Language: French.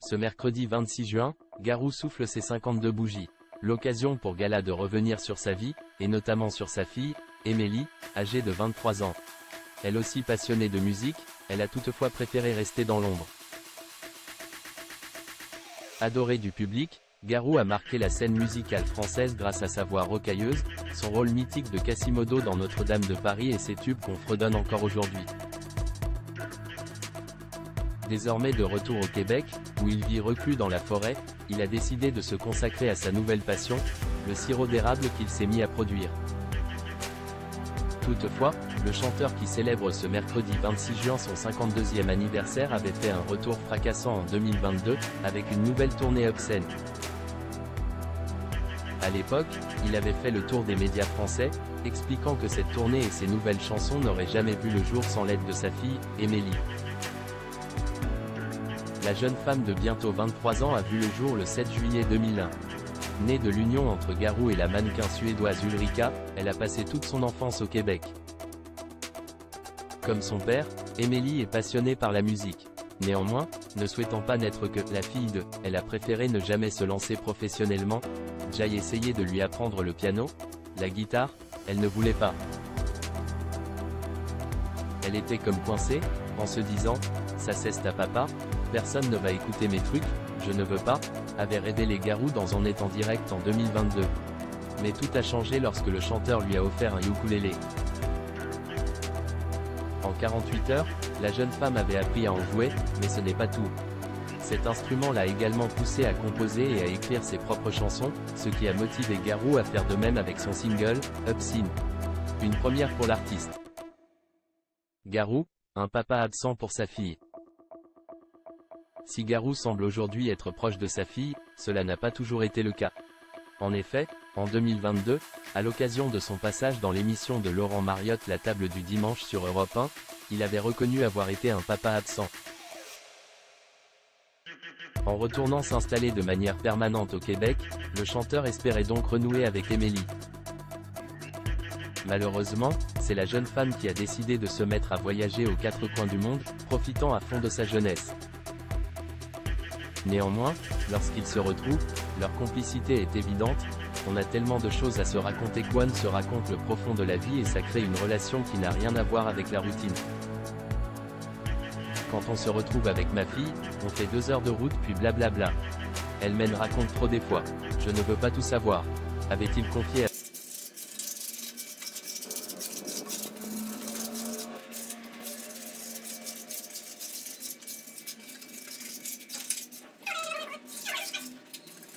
Ce mercredi 26 juin, Garou souffle ses 52 bougies. L'occasion pour Gala de revenir sur sa vie, et notamment sur sa fille, Émilie, âgée de 23 ans. Elle aussi passionnée de musique, elle a toutefois préféré rester dans l'ombre. Adorée du public, Garou a marqué la scène musicale française grâce à sa voix rocailleuse, son rôle mythique de Quasimodo dans Notre-Dame de Paris et ses tubes qu'on fredonne encore aujourd'hui. Désormais de retour au Québec, où il vit reclus dans la forêt, il a décidé de se consacrer à sa nouvelle passion, le sirop d'érable qu'il s'est mis à produire. Toutefois, le chanteur qui célèbre ce mercredi 26 juin son 52e anniversaire avait fait un retour fracassant en 2022, avec une nouvelle tournée obscène. À l'époque, il avait fait le tour des médias français, expliquant que cette tournée et ses nouvelles chansons n'auraient jamais vu le jour sans l'aide de sa fille, Émilie. La jeune femme de bientôt 23 ans a vu le jour le 7 juillet 2001. Née de l'union entre Garou et la mannequin suédoise Ulrika, elle a passé toute son enfance au Québec. Comme son père, Émilie est passionnée par la musique. Néanmoins, ne souhaitant pas n'être que la fille de, elle a préféré ne jamais se lancer professionnellement. Jay essayé de lui apprendre le piano, la guitare, elle ne voulait pas. Elle était comme coincée, en se disant, ça cesse ta papa, personne ne va écouter mes trucs, je ne veux pas, avait révélé Garou dans On est en direct en 2022. Mais tout a changé lorsque le chanteur lui a offert un ukulélé. En 48 heures, la jeune femme avait appris à en jouer, mais ce n'est pas tout. Cet instrument l'a également poussé à composer et à écrire ses propres chansons, ce qui a motivé Garou à faire de même avec son single, Obscene. Une première pour l'artiste. Garou, un papa absent pour sa fille. Si Garou semble aujourd'hui être proche de sa fille, cela n'a pas toujours été le cas. En effet, en 2022, à l'occasion de son passage dans l'émission de Laurent Mariotte La Table du Dimanche sur Europe 1, il avait reconnu avoir été un papa absent. En retournant s'installer de manière permanente au Québec, le chanteur espérait donc renouer avec Émilie. Malheureusement, c'est la jeune femme qui a décidé de se mettre à voyager aux quatre coins du monde, profitant à fond de sa jeunesse. Néanmoins, lorsqu'ils se retrouvent, leur complicité est évidente, on a tellement de choses à se raconter qu'One se raconte le profond de la vie et ça crée une relation qui n'a rien à voir avec la routine. Quand on se retrouve avec ma fille, on fait 2 heures de route puis blablabla. Elle raconte trop des fois. Je ne veux pas tout savoir, avait-il confié à